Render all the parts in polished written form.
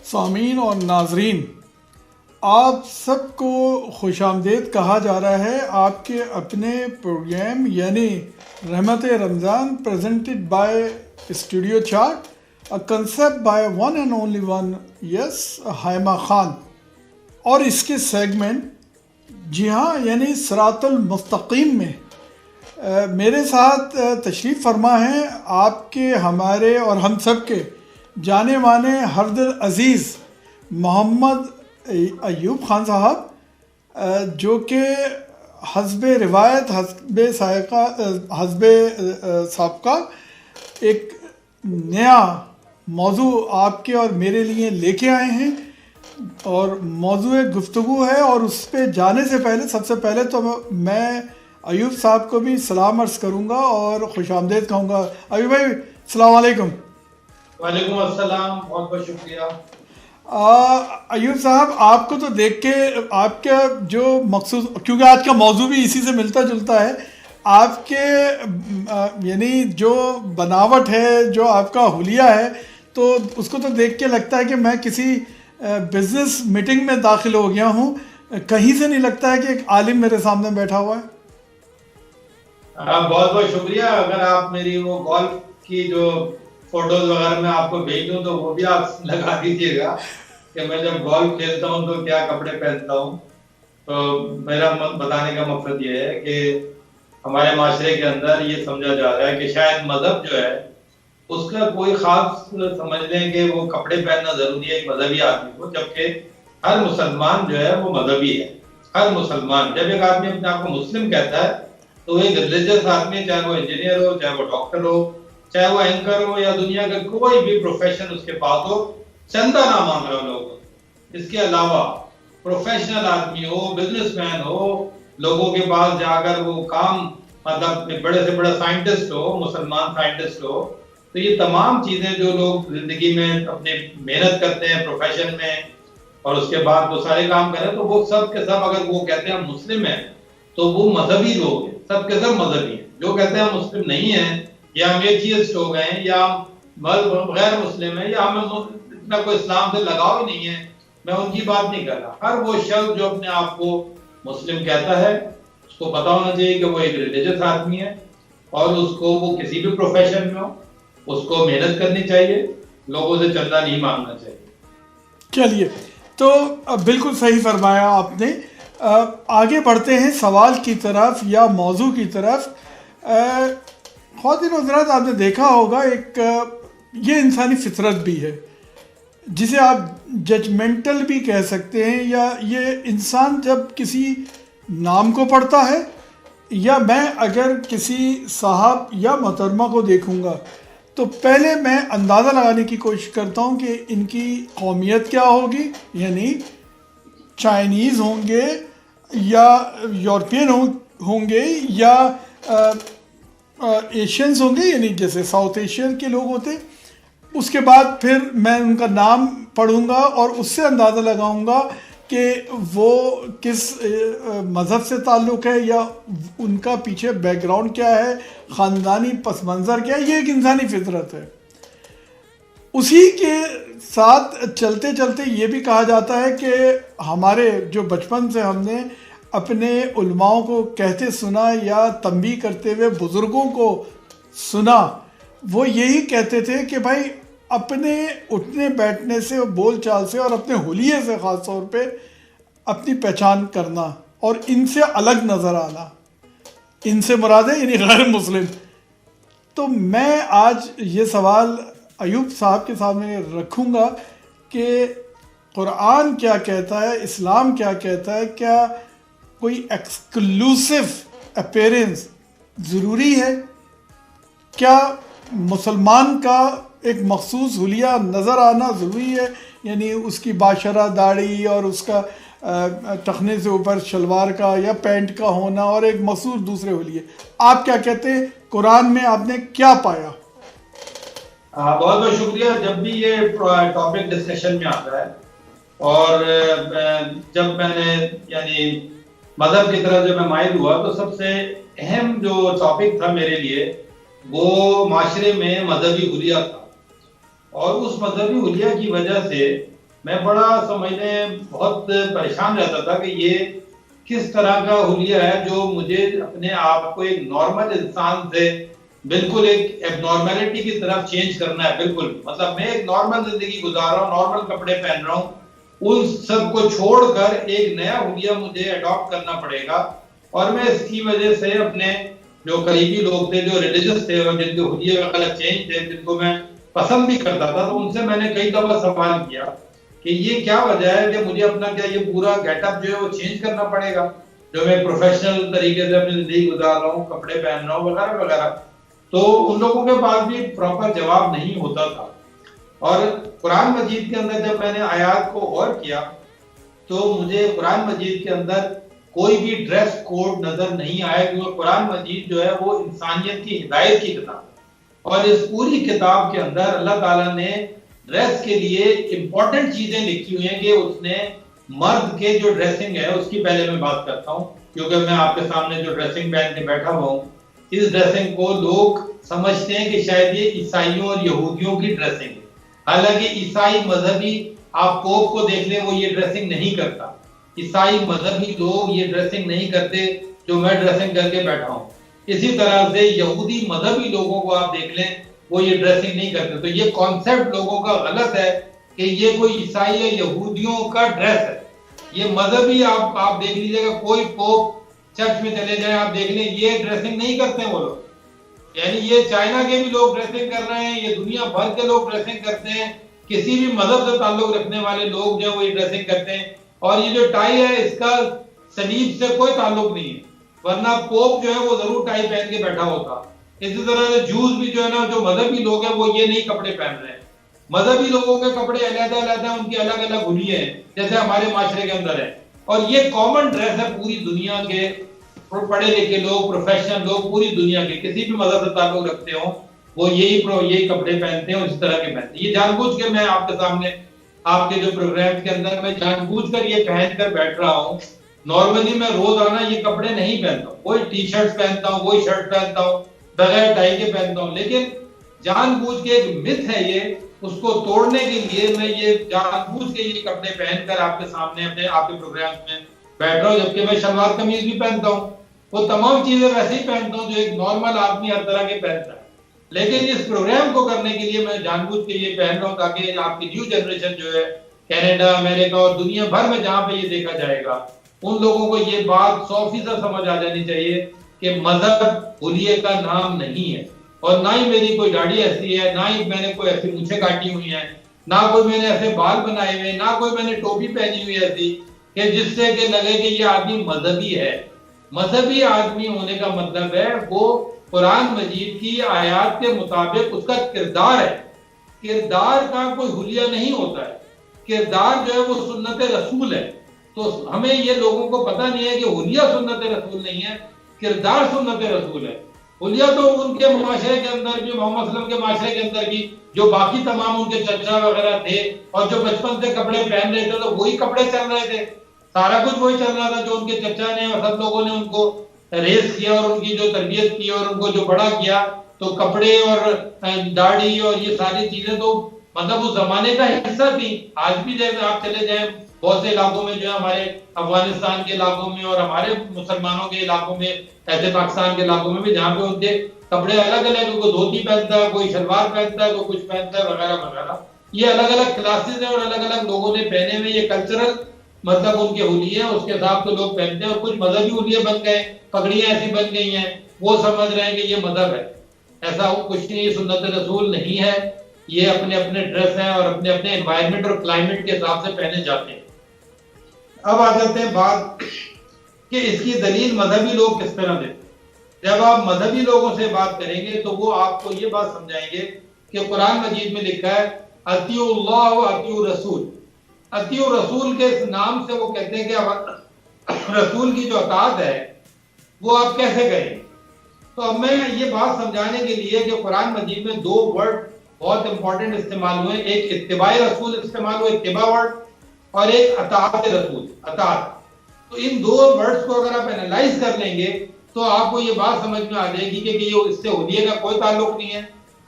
سامعین اور ناظرین، آپ سب کو خوش آمدید کہا جا رہا ہے آپ کے اپنے پروگرام یعنی Rehmat Ramzan presented by studio chart, concept by one and only one Haima Khan, اور اس کے سیگمنٹ جی ہاں یعنی صراط المستقیم میں میرے ساتھ تشریف فرما ہیں آپ کے، ہمارے اور ہم سب کے جانے مانے ہر دل عزیز محمد ایوب خان صاحب، جو کہ حسب روایت حسب سابقہ ایک نیا موضوع آپ کے اور میرے لیے لے کے آئے ہیں، اور موضوع گفتگو ہے، اور اس پہ جانے سے پہلے سب سے پہلے تو میں ایوب صاحب کو بھی سلام عرض کروں گا اور خوش آمدید کہوں گا۔ ایوب بھائی السلام علیکم۔ وعلیکم السلام، بہت بہت شکریہ۔ ایوب صاحب، آپ کو تو دیکھ کے آپ کا جو مخصوص، کیونکہ آج کا موضوع بھی اسی سے ملتا جلتا ہے، آپ کے یعنی جو بناوٹ ہے، جو آپ کا حلیہ ہے، تو اس کو تو دیکھ کے لگتا ہے کہ میں کسی بزنس میٹنگ میں داخل ہو گیا ہوں، کہیں سے نہیں لگتا ہے کہ ایک عالم میرے سامنے بیٹھا ہوا ہے۔ بہت بہت شکریہ۔ اگر آپ میری وہ گولف کی جو فوٹوز وغیرہ میں آپ کو بھیج دوں تو وہ بھی آپ لگا دیجیے گا کہ میں جب گولف کھیلتا ہوں تو کیا کپڑے پہنتا ہوں۔ تو میرا بتانے کا مقصد یہ ہے کہ ہمارے معاشرے کے اندر یہ سمجھا جا رہا ہے کہ شاید مذہب جو ہے اس کا کوئی خاص سمجھ لیں کہ وہ کپڑے پہننا ضروری ہے ایک مذہبی آدمی کو، جبکہ ہر مسلمان جو ہے وہ مذہبی ہے۔ ہر مسلمان، جب ایک آدمی اپنے آپ کو مسلم کہتا ہے تو ایک ریلیجس آدمی ہے، چاہے وہ انجینئر ہو، چاہے وہ ڈاکٹر ہو، چاہے وہ اینکر ہو، یا دنیا کا کوئی بھی پروفیشن اس کے پاس ہو، چندہ نہ مانگ رہا لوگوں۔ اس کے علاوہ پروفیشنل آدمی ہو، بزنس مین ہو، لوگوں کے پاس جا کر وہ کام، مطلب بڑے سے بڑا سائنٹسٹ ہو، مسلمان سائنٹسٹ ہو، تو یہ تمام چیزیں جو لوگ زندگی میں اپنے محنت کرتے ہیں پروفیشن میں، اور اس کے بعد وہ سارے کام کریں، تو وہ سب کے سب اگر وہ کہتے ہیں مسلم ہیں تو وہ مذہبی لوگ ہیں، سب کے سب مذہبی ہیں۔ جو کہتے ہیں مسلم نہیں ہیں، یا ہم ایتھیسٹ ہو گئے ہیں، یا ہم غیر مسلم ہیں، یا ہمیں اتنا کوئی اسلام سے لگاؤ ہی نہیں ہے، میں ان کی بات نہیں کر رہا۔ ہر وہ شخص جو اپنے آپ کو مسلم کہتا ہے، اس کو پتا ہونا چاہیے کہ وہ ایک ریلیجس آدمی ہے، اور اس کو وہ کسی بھی پروفیشن میں ہو، اس کو محنت کرنی چاہیے، لوگوں سے چندہ نہیں مانگنا چاہیے۔ چلیے، تو بالکل صحیح فرمایا آپ نے۔ آگے بڑھتے ہیں سوال کی طرف یا موضوع کی طرف۔ خواتین و حضرات، آپ نے دیکھا ہوگا ایک یہ انسانی فطرت بھی ہے، جسے آپ ججمنٹل بھی کہہ سکتے ہیں، یا یہ انسان جب کسی نام کو پڑھتا ہے، یا میں اگر کسی صاحب یا محترمہ کو دیکھوں گا تو پہلے میں اندازہ لگانے کی کوشش کرتا ہوں کہ ان کی قومیت کیا ہوگی، یعنی چائنیز ہوں گے یا یورپین ہوں گے یا ایشینز ہوں گے، یعنی جیسے ساؤتھ ایشین کے لوگ ہوتے۔ اس کے بعد پھر میں ان کا نام پڑھوں گا اور اس سے اندازہ لگاؤں گا کہ وہ کس مذہب سے تعلق ہے، یا ان کا پیچھے بیک گراؤنڈ کیا ہے، خاندانی پس منظر کیا ہے۔ یہ ایک انسانی فطرت ہے۔ اسی کے ساتھ چلتے چلتے یہ بھی کہا جاتا ہے کہ ہمارے جو بچپن سے ہم نے اپنے علماؤں کو کہتے سنا یا تنبیہ کرتے ہوئے بزرگوں کو سنا، وہ یہی کہتے تھے کہ بھائی اپنے اٹھنے بیٹھنے سے، بول چال سے، اور اپنے حلیے سے خاص طور پہ اپنی پہچان کرنا اور ان سے الگ نظر آنا۔ ان سے مراد ہے یعنی غیر مسلم۔ تو میں آج یہ سوال ایوب صاحب کے سامنے رکھوں گا کہ قرآن کیا کہتا ہے، اسلام کیا کہتا ہے، کیا کوئی ایکسکلوسیو اپیرنس ضروری ہے؟ کیا مسلمان کا ایک مخصوص حلیہ نظر آنا ضروری ہے، یعنی اس کی باشرہ داڑھی اور اس کا ٹخنے سے اوپر شلوار کا یا پینٹ کا ہونا اور ایک مخصوص دوسرے حلیے؟ آپ کیا کہتے ہیں، قرآن میں آپ نے کیا پایا؟ بہت بہت شکریہ۔ جب بھی یہ ٹاپک ڈسکشن میں آتا ہے، اور جب میں نے یعنی مذہب کی طرف جب میں مائل ہوا، تو سب سے اہم جو ٹاپک تھا میرے لیے وہ معاشرے میں مذہبی حلیہ تھا، اور اس مذہبی حلیہ کی وجہ سے میں بڑا سمجھنے بہت پریشان رہتا تھا کہ یہ کس طرح کا حلیہ ہے جو مجھے اپنے آپ کو ایک نارمل انسان سے بالکل ایک ایب نارملٹی کی طرف چینج کرنا ہے. بالکل مطلب میں ایک نارمل زندگی گزار رہا ہوں, نارمل کپڑے پہن رہا ہوں, ان سب کو چھوڑ کر ایک نیا حلیہ مجھے اڈاپٹ کرنا پڑے گا. اور میں اس کی وجہ سے اپنے جو قریبی لوگ تھے, جو ریلیجس تھے اور جن کے حلیے کا کلر چینج تھے, جن کو میں پسند بھی کرتا تھا, تو ان سے میں نے کئی دفعہ سوال کیا کہ یہ کیا وجہ ہے کہ مجھے اپنا کیا یہ پورا گیٹ اپ جو ہے وہ چینج کرنا پڑے گا, جو میں پروفیشنل طریقے سے اپنی زندگی گزار رہا ہوں, کپڑے پہن رہا ہوں وغیرہ وغیرہ. تو ان لوگوں کے پاس بھی پراپر جواب نہیں ہوتا تھا. اور قرآن مجید کے اندر جب میں نے آیات کو غور کیا تو مجھے قرآن مجید کے اندر کوئی بھی ڈریس کوڈ نظر نہیں آیا, کیونکہ قرآن مجید جو ہے وہ انسانیت کی ہدایت کی کتاب ہے. اور اس پوری کتاب کے اندر اللہ تعالیٰ نے ڈریس کے لیے امپورٹنٹ چیزیں لکھی ہوئی ہیں کہ اس نے مرد کے جو ڈریسنگ ہے اس کی پہلے میں بات کرتا ہوں, کیونکہ میں آپ کے سامنے جو ڈریسنگ پہن کے بیٹھا ہوا ہوں, اس ڈریسنگ کو لوگ سمجھتے ہیں کہ شاید یہ عیسائیوں اور یہودیوں کی ڈریسنگ ہے. حالانکہ عیسائی مذہبی, آپ پوپ کو دیکھ لیں, وہ یہ ڈریسنگ نہیں کرتا. عیسائی مذہبی لوگ یہ ڈریسنگ نہیں کرتے جو میں ڈریسنگ کر کے بیٹھا ہوں. اسی طرح سے یہودی مذہبی لوگوں کو آپ دیکھ لیں, وہ یہ ڈریسنگ نہیں کرتے. تو یہ کانسیپٹ لوگوں کا غلط ہے کہ یہ کوئی عیسائی یا یہودیوں کا ڈریس ہے. یہ مذہبی آپ دیکھ لیجئے گا, کوئی پوپ چرچ میں چلے جائیں آپ دیکھ لیں, یہ ڈریسنگ نہیں کرتے ہیں وہ لوگ. یعنی یہ چائنا کے بھی لوگ ڈریسنگ کر رہے ہیں, یہ دنیا بھر کے لوگ ڈریسنگ کرتے ہیں, کسی بھی مذہب سے تعلق رکھنے والے لوگ جو ہے وہ یہ ڈریسنگ کرتے ہیں. اور یہ جو ٹائی ہے اس کا صلیب سے کوئی تعلق نہیں ہے, ورنہ پوپ جو ہے وہ ضرور ٹائی پہن کے بیٹھا ہوتا. اسی طرح سے جوز بھی جو ہے نا, جو مذہبی لوگ ہیں وہ یہ نہیں کپڑے پہن رہے ہیں. مذہبی لوگوں کے کپڑے علیحدہ علیحدہ ہیں, ان کی الگ الگ حلیے ہیں جیسے ہمارے معاشرے کے اندر ہے. اور یہ کامن ڈریس ہے پوری دنیا کے پڑھے لکھے لوگ, پروفیشنل لوگ پوری دنیا کے کسی بھی مذہب سے تعلق رکھتے ہوں وہ یہی کپڑے پہنتے ہیں اور اس طرح کے پہنتے ہیں. یہ جان بوجھ کے میں آپ کے سامنے آپ کے جو پروگرام کے اندر میں جان بوجھ کر یہ پہن کر بیٹھ رہا ہوں. نارملی میں روزانہ یہ کپڑے نہیں پہنتا ہوں, وہی ٹی شرٹ پہنتا ہوں, وہی شرٹ پہنتا ہوں, بغیر ٹائی کے پہنتا ہوں. لیکن جان بوجھ کے ایک مت ہے یہ, اس کو توڑنے کے لیے میں یہ جان بوجھ کے یہ کپڑے پہن کر آپ کے سامنے اپنے آپ کے پروگرام میں بیٹھ رہا ہوں. جبکہ میں شلوار قمیض بھی پہنتا ہوں, وہ تمام چیزیں ویسے ہی پہنتا ہوں جو ایک نارمل آدمی ہر طرح کے پہنتا ہے. لیکن اس پروگرام کو کرنے کے لیے میں جان بوجھ کے یہ پہن رہا ہوں تاکہ آپ کی نیو جنریشن جو ہے کینیڈا, امریکہ اور دنیا بھر میں جہاں پہ یہ دیکھا جائے گا, ان لوگوں کو یہ بات 100% سمجھ آ جانی چاہیے کہ مذہب حلیے کا نام نہیں ہے. اور نہ ہی میری کوئی داڑھی ایسی ہے, نہ ہی میں نے کوئی ایسی مونچھیں کاٹی ہوئی ہیں, نہ کوئی میں نے ایسے بال بنائے ہوئے, نہ کوئی میں نے ٹوپی پہنی ہوئی ایسی کہ جس سے کہ لگے کہ یہ آدمی مذہبی ہے. مذہبی آدمی ہونے کا مطلب ہے وہ قرآن مجید کی آیات کے مطابق اس کا کردار ہے. کردار کا کوئی حلیہ نہیں ہوتا ہے, کردار جو ہے وہ سنت رسول ہے. تو ہمیں یہ لوگوں کو پتہ نہیں ہے کہ حلیہ سنت رسول نہیں ہے, کردار سنت رسول ہے. حلیہ تو ان کے معاشرے کے اندر بھی, محمد صلی اللہ علیہ وسلم کے معاشرے کے اندر بھی جو باقی تمام ان کے چچا وغیرہ تھے اور جو بچپن سے کپڑے پہن رہے تھے تو وہی کپڑے چل رہے تھے, سارا کچھ وہی چل رہا تھا جو ان کے چچا نے اور سب لوگوں نے ان کو ریس کیا اور ان کی جو تربیت کی اور ان کو جو بڑا کیا. تو کپڑے اور داڑھی اور یہ ساری چیزیں تو مطلب اس زمانے کا حصہ تھی. آج بھی جیسے آپ چلے جائیں بہت سے علاقوں میں جو ہے ہمارے افغانستان کے علاقوں میں اور ہمارے مسلمانوں کے علاقوں میں, ایسے پاکستان کے علاقوں میں بھی جہاں پہ ان کے کپڑے الگ الگ, کوئی دھوتی پہنتا ہے, کوئی شلوار پہنتا ہے, کوئی کچھ پہنتا ہے وغیرہ وغیرہ. یہ الگ الگ کلاسز ہیں اور الگ الگ لوگوں نے پہنے ہوئے, یہ کلچرل مطلب ان کے حلیے ہیں, اس کے حساب سے لوگ پہنتے ہیں. اور کچھ مذہبی حلیے بن گئے, پگڑیاں ایسی بن گئی ہیں, وہ سمجھ رہے ہیں کہ یہ مذہب ہے. ایسا کچھ نہیں, یہ سنت رسول نہیں ہے. یہ اپنے اپنے ڈریس ہیں اور اپنے اپنے انوائرمنٹ اور کلائمیٹ کے حساب سے پہنے جاتے ہیں. اب آ جاتے ہیں بات کہ اس کی دلیل مذہبی لوگ کس طرح دیتے ہیں. جب آپ مذہبی لوگوں سے بات کریں گے تو وہ آپ کو یہ بات سمجھائیں گے کہ قرآن مجید میں لکھا ہے اطیعوا اللہ و اطیعوا الرسول. اطیعوا الرسول کے اس نام سے وہ کہتے ہیں کہ رسول کی جو اطاعت ہے وہ آپ کیسے کریں. تو اب میں یہ بات سمجھانے کے لیے کہ قرآن مجید میں دو ورڈ بہت امپورٹنٹ استعمال ہوئے, ایک اتباع رسول استعمال ہوئے, اتباع ورڈ, اور ایک اطاعت رسول, اطاعت. تو ان دو ورڈز کو اگر آپ انالائز کر لیں گے تو آپ کو یہ بات سمجھ میں آ جائے گی کہ یہ اس سے حلیے کا کوئی تعلق نہیں ہے,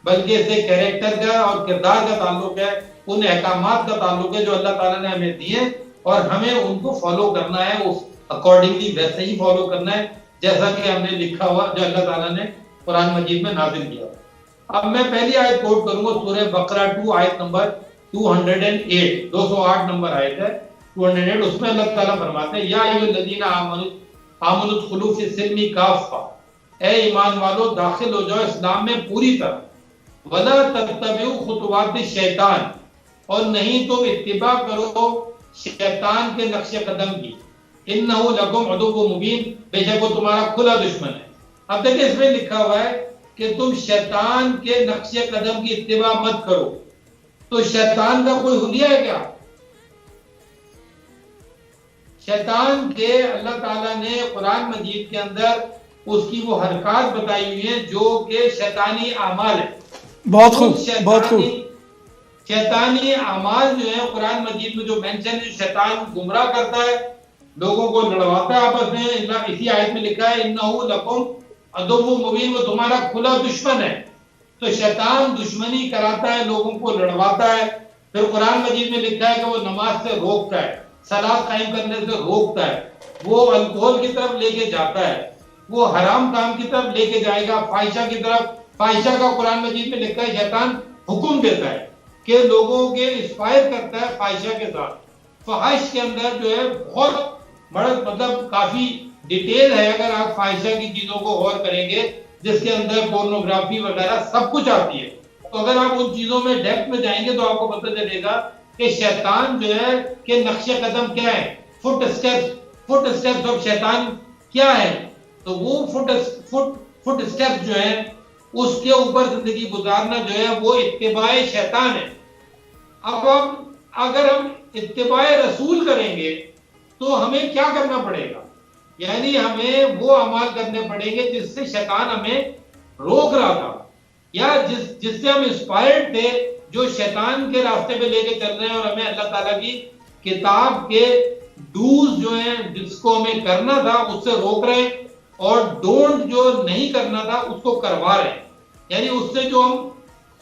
بلکہ اس سے کیریکٹر کا اور کردار کا تعلق ہے. ان احکامات کا تعلق ہے جو اللہ تعالیٰ نے ہمیں دیے اور ہمیں ان کو فالو کرنا ہے, اس اکارڈنگلی ویسے ہی فالو کرنا ہے جیسا کہ ہم نے لکھا ہوا جو اللہ تعالیٰ نے قرآن مجید میں نازل کیا. اب میں پہلی آیت کوٹ کروں گا سورہ بقرہ 2 آیت نمبر 208, 208 نمبر آیت ہے 208. اس میں اللہ تعالیٰ فرماتے ہیں یا ایھا الذین آمنوا ادخلوا فی السلم کافہ, اے ایمان والو داخل ہو جاؤ اسلام میں پوری طرح, ولا تتبعوا خطوات الشیطان, اور نہیں تم اتباع کرو شیطان کے نقش قدم کی, انہ لکم عدو مبین, بے شک وہ تمہارا کھلا دشمن ہے. اب دیکھیں اس میں لکھا ہوا ہے کہ تم شیطان کے نقش قدم کی اتباع مت کرو. تو شیطان کا کوئی حلیہ ہے کیا؟ شیطان کے اللہ تعالیٰ نے قرآن مجید کے اندر اس کی وہ حرکات بتائی ہوئی ہیں جو کہ شیطانی اعمال ہیں. بہت خوب, بہت خوب. شیطانی اعمال جو ہیں قرآن مجید میں جو مینشن ہے, شیطان گمراہ کرتا ہے, لوگوں کو لڑواتا ہے آپس میں. اسی آیت میں لکھا ہے انہ لکم عدو مبین, وہ تمہارا کھلا دشمن ہے. تو شیطان دشمنی کراتا ہے, لوگوں کو لڑواتا ہے. پھر قرآن مجید میں لکھا ہے کہ وہ نماز سے روکتا ہے, صلاۃ قائم کرنے سے روکتا ہے, وہ الکوہل کی طرف لے کے جاتا ہے, وہ حرام کام کی طرف لے کے جائے گا, فاحشہ کی طرف. فاحشہ کا قرآن مجید میں لکھا ہے شیطان حکم دیتا ہے کہ لوگوں کے انسپائر کرتا ہے فاحشہ کے ساتھ. فحش کے اندر جو ہے بہت بڑا مطلب کافی ڈیٹیل ہے. اگر آپ فاحشہ کی چیزوں کو غور کریں گے جس کے اندر پورنوگرافی وغیرہ سب کچھ آتی ہے, تو اگر آپ ان چیزوں میں ڈیپتھ میں جائیں گے تو آپ کو پتہ چلے گا کہ شیطان جو ہے کہ نقش قدم کیا ہے, فٹ اسٹیپس آف شیطان کیا ہے. تو وہ فٹ اسٹیپس جو ہے اس کے اوپر زندگی گزارنا جو ہے وہ اتباع شیطان ہے. اب اگر ہم اتباع رسول کریں گے تو ہمیں کیا کرنا پڑے گا؟ یعنی ہمیں وہ اعمال کرنے پڑیں گے جس سے شیطان ہمیں روک رہا تھا, یا جس سے ہم انسپائرڈ تھے, جو شیطان کے راستے پہ لے کے چل رہے ہیں اور ہمیں اللہ تعالیٰ کی کتاب کے ڈوز جو ہیں جس کو ہمیں کرنا تھا اس سے روک رہے ہیں, اور ڈونٹ جو نہیں کرنا تھا اس کو کروا رہے ہیں. یعنی اس سے جو ہم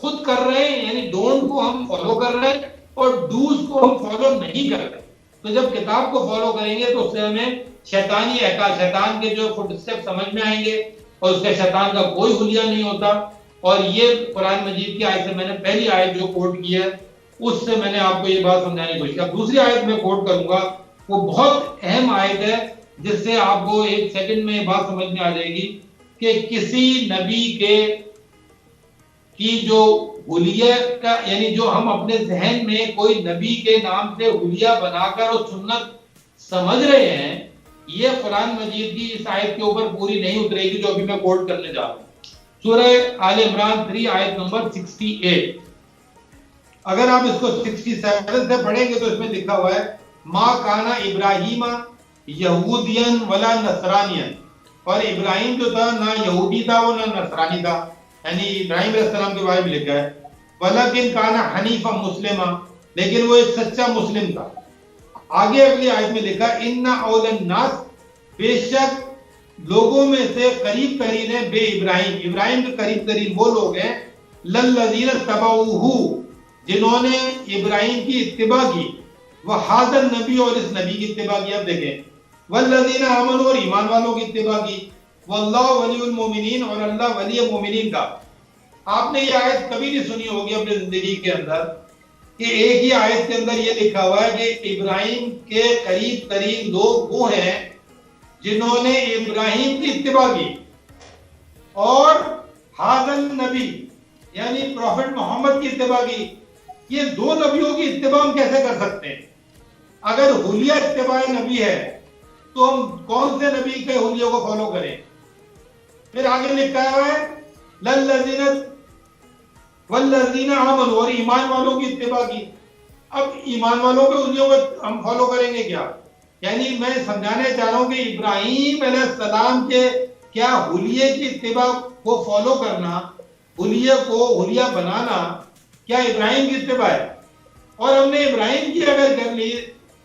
خود کر رہے ہیں, یعنی ڈونٹ کو ہم فالو کر رہے ہیں اور ڈوز کو ہم فالو نہیں کر رہے. تو جب کتاب کو فالو کریں گے تو اس سے ہمیں شیطانی احکام, شیطان کے جو فٹ اسٹیپ سمجھ میں آئیں گے, اور اس کے شیطان کا کوئی حلیہ نہیں ہوتا. اور یہ قرآن مجید کی آیت سے میں نے پہلی آیت جو کوٹ کی ہے اس سے میں نے آپ کو یہ بات سمجھانے کی کوشش کی. دوسری آیت میں کوٹ کروں گا, وہ بہت اہم آیت ہے جس سے آپ کو ایک سیکنڈ میں یہ بات سمجھ میں آ جائے گی کہ کسی نبی کی جو حلیہ کا, یعنی جو ہم اپنے ذہن میں کوئی نبی کے نام سے حلیہ بنا کر اور سنت سمجھ رہے ہیں, یہ قرآن مجید کی اس آیت کے اوپر پوری نہیں اترے گی جو ابھی میں کوٹ کرنے جا رہا ہوں. سورہ آل عمران 3 آیت نمبر 68. اگر آپ اس کو 67 سے پڑھیں گے تو اس میں لکھا ہوا ہے ما کانا ابراہیم یہودین ولا نصرانین, اور ابراہیم جو تھا نہ یہودی تھا وہ نہ نصرانی تھا. یعنی ابراہیم علیہ السلام کے بارے میں لکھا ہے ولکن کانا حنیفا مسلما, لیکن وہ ایک سچا مسلم تھا. آگے اگلی آیت میں لکھا ان اول الناس, بے شک لوگوں میں سے قریب ترین ہے بے ابراہیم, ابراہیم کے قریب ترین وہ لوگ ہیں للذین تبعوہ, جنہوں نے ابراہیم کی اتباع کی, وہذا النبی, اور اس نبی کی اتباع کی. اب دیکھیں والذین آمنوا, اور ایمان والوں کی اتباع کی, واللہ ولی المومنین, اور اللہ ولی مومنین کا. آپ نے یہ آیت کبھی نہیں سنی ہوگی اپنی زندگی کے اندر کہ ایک ہی آیت کے اندر یہ لکھا ہوا ہے کہ ابراہیم کے قریب ترین لوگ وہ ہیں جنہوں نے ابراہیم کی اتباع کی, اور حاضر نبی یعنی پروفٹ محمد کی اتباع کی. یہ دو نبیوں کی اتباع ہم کیسے کر سکتے ہیں؟ اگر حلیہ اتباع نبی ہے تو ہم کون سے نبی کے حلیوں کو فالو کریں؟ پھر آگے لکھا ہے للذین والذین آمنوا, اور ایمان والوں کی اتباع کی. اب ایمان والوں کے حلیوں کو ہم فالو کریں گے کیا؟ یعنی میں سمجھانے چاہ رہا ہوں کہ ابراہیم علیہ السلام کے کیا حلیے کی اتباع کو فالو کرنا, حلیے کو حلیہ بنانا کیا ابراہیم کی اتباع ہے؟ اور ہم نے ابراہیم کی اگر کر لی,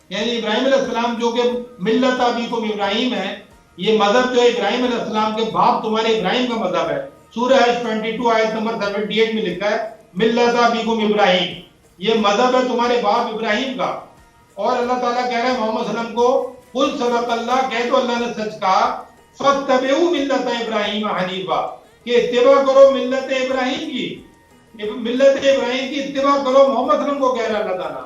یعنی ابراہیم علیہ السلام جو کہ ملت ابیکم ابراہیم ہے, یہ مذہب جو ہے ابراہیم علیہ السلام کے باپ تمہارے ابراہیم کا مذہب ہے. سورہ حج 22 آیت نمبر 78 میں لکھا ہے ملت ابیکم ابراہیم, یہ مذہب ہے تمہارے باپ ابراہیم کا. اور اللہ تعالیٰ کہہ رہے ہیں محمد صلی اللہ علیہ وسلم کو قل صدق اللہ، کہہ تو اللہ نے سچ کہا. فاتبعوا ملت ابراہیم حنیفا، کہ اتباع کرو ملت ابراہیم کی، ملت ابراہیم کی اتباع کرو، محمد صلی اللہ علیہ وسلم کو کہہ رہا اللہ تعالیٰ.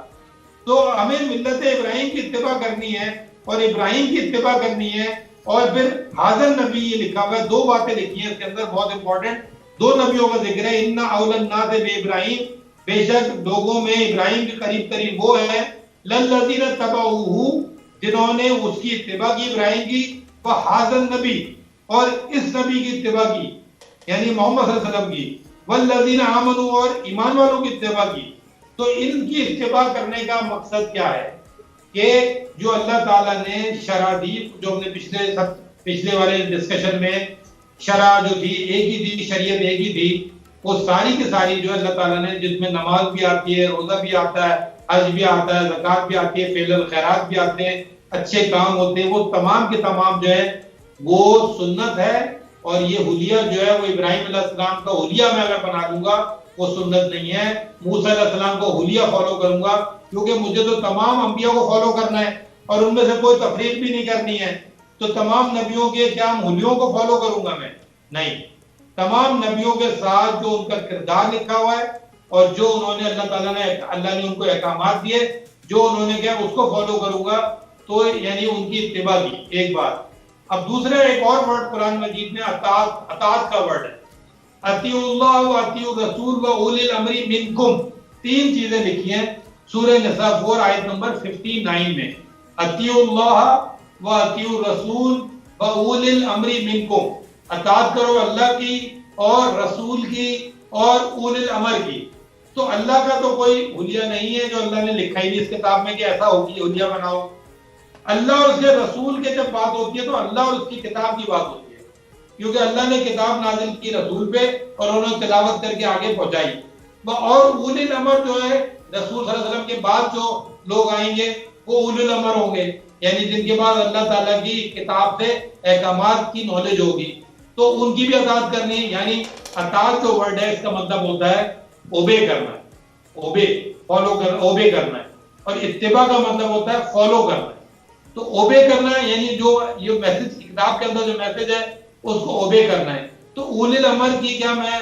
تو ہمیں ملت ابراہیم کی اتباع کرنی ہے اور ابراہیم کی اتباع کرنی ہے. اور پھر حاضر نبی یہ لکھا ہوا ہے، دو باتیں لکھی ہیں اس کے اندر بہت امپورٹنٹ، دو نبیوں کا ذکر ہے. اِنَّ أَوْلَى النَّاسِ بِإِبْرَاهِيمَ، بے شک لوگوں میں ابراہیم کے قریب ترین وہ ہے لَلَّذِينَ اتَّبَعُوهُ، جنہوں نے اس کی اتباع کی ابراہیم کی، وَحَاذَا النَّبِيُّ، اور اس نبی کی اتباع کی یعنی محمد صلی اللہ علیہ وسلم کی، وَالَّذِينَ آمَنُوا، اور ایمان والوں کی اتباع کی. تو ان کی اتباع کرنے کا مقصد کیا ہے کہ جو اللہ تعالیٰ نے شرع دی، جو ہم نے پچھلے والے ڈسکشن میں شرع جو تھی ایک ہی تھی، شریعت ایک ہی تھی، وہ ساری کی ساری جو اللہ تعالیٰ نے، جس میں نماز بھی آتی ہے، روزہ بھی آتا ہے، حج بھی آتا ہے، زکوٰۃ بھی آتی ہے، فعل الخیرات بھی آتے ہیں، اچھے کام ہوتے ہیں، وہ تمام کے تمام جو ہے وہ سنت ہے. اور یہ حلیہ جو ہے وہ ابراہیم علیہ السلام کا حلیہ میں اگر بنا دوں گا وہ سنت نہیں ہے. موسیٰ علیہ السلام کو حلیہ فالو کروں گا، کیونکہ مجھے تو تمام انبیاء کو فالو کرنا ہے اور ان میں سے کوئی تفریق بھی نہیں کرنی ہے. تو تمام نبیوں کے کیا ہم حلیوں کو فالو کروں گا؟ میں نہیں. تمام نبیوں کے ساتھ جو ان کا کردار لکھا ہوا ہے اور جو انہوں نے اللہ نے ان کو احکامات دیے، جو انہوں نے کیا اس کو فالو کروں گا. تو یعنی ان کی اتباع کی ایک بات. اب دوسرا ایک اور ورڈ قرآن مجید میں اطاعت کا ورڈ ہے. اطیعوا اللہ و اطیعوا الرسول و اولی الامر منکم، تین چیزیں لکھی ہیں سورہ نساء 4 آیت نمبر 59 میں. اطیعوا اللہ و اطیعوا الرسول و اولی الامر منکم، اطاعت کرو اللہ کی اور رسول کی اور اولی الامر کی. تو اللہ کا تو کوئی حلیہ نہیں ہے جو اللہ نے لکھا ہی نہیں اس کتاب میں کہ ایسا ہوگی حلیہ بناؤ. اللہ اور اس کے رسول کے جب بات ہوتی ہے تو اللہ اور اس کی کتاب کی بات ہوتی ہے، کیونکہ اللہ نے کتاب نازل کی رسول پہ اور انہوں نے تلاوت کر کے آگے پہنچائی. اور اولی الامر جو ہے رسول صلی اللہ علیہ وسلم کے بعد جو لوگ آئیں گے وہ اولی الامر ہوں گے، یعنی جن کے بعد اللہ تعالیٰ کی کتاب سے احکامات کی نالج ہوگی، تو ان کی بھی اطاعت کرنی ہے. یعنی اطاعت جو ورڈ ہے اس کا مطلب ہوتا ہے اوبے کرنا ہے، اوبے کرنا ہے. اور اتباع کا مطلب ہوتا ہے فالو کرنا ہے. تو اوبے کرنا ہے یعنی جو یہ میسج کتاب کے اندر جو میسج ہے اس کو اوبے کرنا ہے. تو اولی الامر کی کیا میں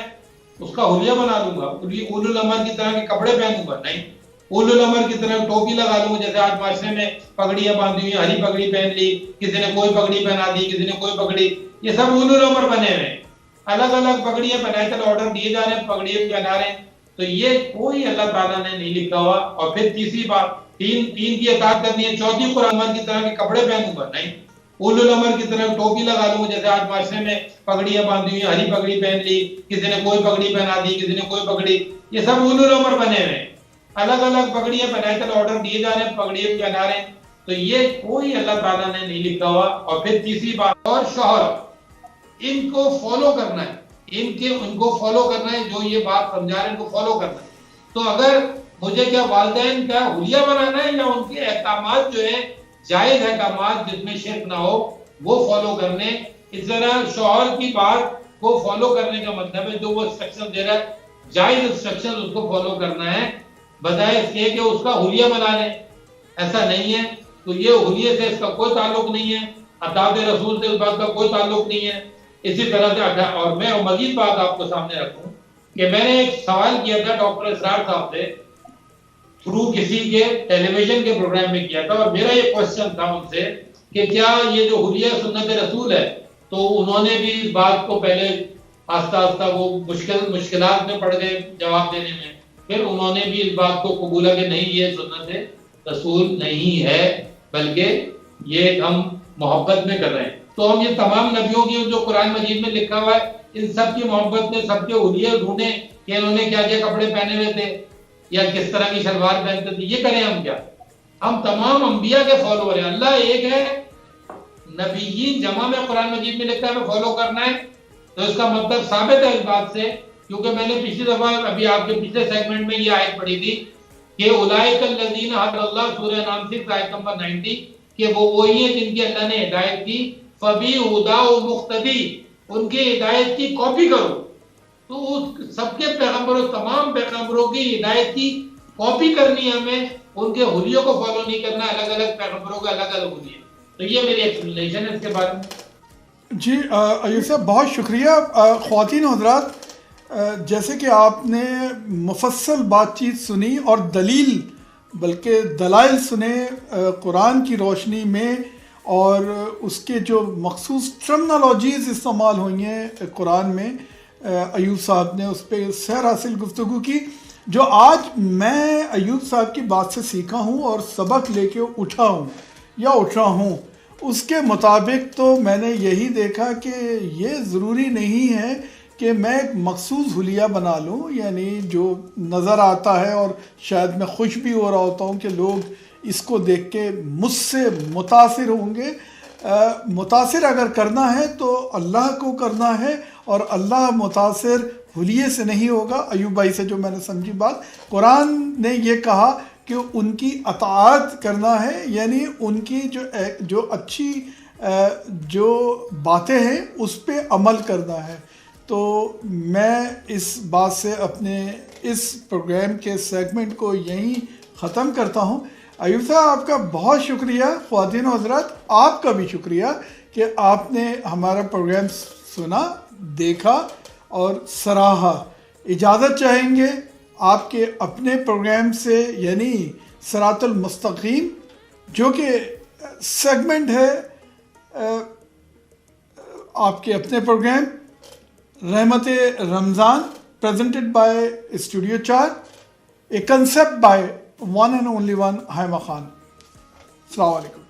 اس کا حلیہ بنا لوں گا؟ اولی الامر کی طرح کے کپڑے پہنوں گا؟ نہیں. اولی الامر کی طرح ٹوپی لگا لوں گا، جیسے آج معاشرے میں پگڑیاں باندھی ہوئی، ہری پگڑی پہن لی، کسی نے کوئی پگڑی پہنا دی، کسی نے کوئی پگڑی، یہ سب اولی الامر بنے ہوئے ہیں. الگ الگ پگڑیاں پہنائے، چل آرڈر دیے جا رہے ہیں، پگڑیاں پہنا رہے ہیں. تو یہ کوئی اللہ تعالیٰ نے نہیں لکھا ہوا. اور پھر تیسری بات، تین کی اطاعت کرنی ہے. چوتھی قرآن کی طرح کے کپڑے پہنوں گا؟ نہیں. اولو الامر کی طرح ٹوپی لگا لوں گا، جیسے آج معاشرے میں پگڑیاں باندھی ہوئی، ہری پگڑی پہن لی، کسی نے کوئی پگڑی پہنا دی، کسی نے کوئی پگڑی، یہ سب اولو الامر بنے ہوئے ہیں. الگ الگ پگڑیاں پہنائے، چل آرڈر دیے جا رہے ہیں، پگڑیاں پہنا رہے ہیں. تو یہ کوئی اللہ تعالیٰ نے نہیں لکھا ہوا. اور پھر تیسری بات، اور شوہر ان کو فالو کرنا ہے، ان کو فالو کرنا ہے، جو یہ بات سمجھا رہے ہیں ان کو فالو کرنا ہے. تو اگر مجھے کیا والدین کا حلیہ بنانا ہے یا ان کے احکامات جو ہیں جائز احکامات جس میں شرک نہ ہو وہ فالو کرنے. اس طرح شوہر کی بات کو فالو کرنے کا مطلب ہے جو وہ انسٹرکشن دے رہا ہے جائز انسٹرکشن اس کو فالو کرنا ہے، بجائے اس کے کہ اس کا حلیہ بنا لیں. ایسا نہیں ہے. تو یہ حلیے سے اس کا کوئی تعلق نہیں ہے، اطاعت رسول سے اس بات کا کوئی تعلق نہیں ہے. اسی طرح سے اور میں مزید بات آپ کو سامنے رکھوں کہ میں نے ایک سوال کیا تھا ڈاکٹر اسرار صاحب سے تھرو کسی کے ٹیلی ویژن کے پروگرام میں کیا تھا، اور میرا یہ کوشچن تھا ان سے کہ کیا یہ جو حلیہ سنت رسول ہے، تو انہوں نے بھی اس بات کو پہلے آہستہ آہستہ وہ مشکلات میں پڑ گئے جواب دینے میں. پھر انہوں نے بھی اس بات کو قبولا کہ نہیں یہ سنت رسول نہیں ہے بلکہ یہ ہم محبت میں کر رہے ہیں. تو ہم یہ تمام نبیوں کی جو قرآن مجید میں لکھا ہوا ہے ان سب کی محبت میں سب کے حلیے ڈھونڈیں کہ انہوں نے کیا کیا کپڑے پہنے ہوئے تھے یا کس طرح کی شلوار پہنتے تھے. یہ کریں ہم کیا؟ ہم تمام انبیاء کے فالوور ہیں. اللہ ایک ہے، نبیین جمع میں قرآن مجید میں لکھا ہے ہمیں فالو کرنا ہے. تو اس کا مطلب ثابت ہے اس بات سے، کیونکہ میں نے پچھلی دفعہ ابھی آپ کے پچھلے سیگمنٹ میں یہ آیت پڑھی تھی کہ اولئک الذین ھدی اللہ، سورہ انعام 6 آیت نمبر 90، کہ وہ وہی ہیں جن کی اللہ نے ہدایت کی. فبہداہ مقتدی، ان کی ہدایت کی کاپی کرو. تو سب کے پیغمبروں، تمام پیغمبروں کی ہدایت کی کاپی کرنی ہے ہمیں, ان کے حلیوں کو فالو نہیں کرنا, الگ الگ پیغمبروں کا الگ الگ حلیے. تو یہ میری ایکسپلینیشن ہے اس کے بارے میں. جی ایوب صاحب بہت شکریہ. خواتین و حضرات, جیسے کہ آپ نے مفصل بات چیت سنی اور دلیل بلکہ دلائل سنے قرآن کی روشنی میں, اور اس کے جو مخصوص ٹرمنالوجیز استعمال ہوئی ہیں قرآن میں, ایوب صاحب نے اس پہ سیر حاصل گفتگو کی. جو آج میں ایوب صاحب کی بات سے سیکھا ہوں اور سبق لے کے اٹھا ہوں یا اٹھ رہا ہوں, اس کے مطابق تو میں نے یہی دیکھا کہ یہ ضروری نہیں ہے کہ میں ایک مخصوص حلیہ بنا لوں, یعنی جو نظر آتا ہے, اور شاید میں خوش بھی ہو رہا ہوتا ہوں کہ لوگ اس کو دیکھ کے مجھ سے متاثر ہوں گے. متاثر اگر کرنا ہے تو اللہ کو کرنا ہے, اور اللہ متاثر حلیے سے نہیں ہوگا. ایوب بھائی سے جو میں نے سمجھی بات, قرآن نے یہ کہا کہ ان کی اطاعت کرنا ہے, یعنی ان کی جو اچھی جو باتیں ہیں اس پہ عمل کرنا ہے. تو میں اس بات سے اپنے اس پروگرام کے سیگمنٹ کو یہیں ختم کرتا ہوں. ایوب صاحب آپ کا بہت شکریہ. خواتین و حضرات آپ کا بھی شکریہ کہ آپ نے ہمارا پروگرام سنا, دیکھا اور سراہا. اجازت چاہیں گے آپ کے اپنے پروگرام سے, یعنی صراط المستقیم, جو کہ سیگمنٹ ہے آپ کے اپنے پروگرام رحمت رمضان, presented by Studio 4, a concept by one and only one Haima Khan. Assalamu alaikum.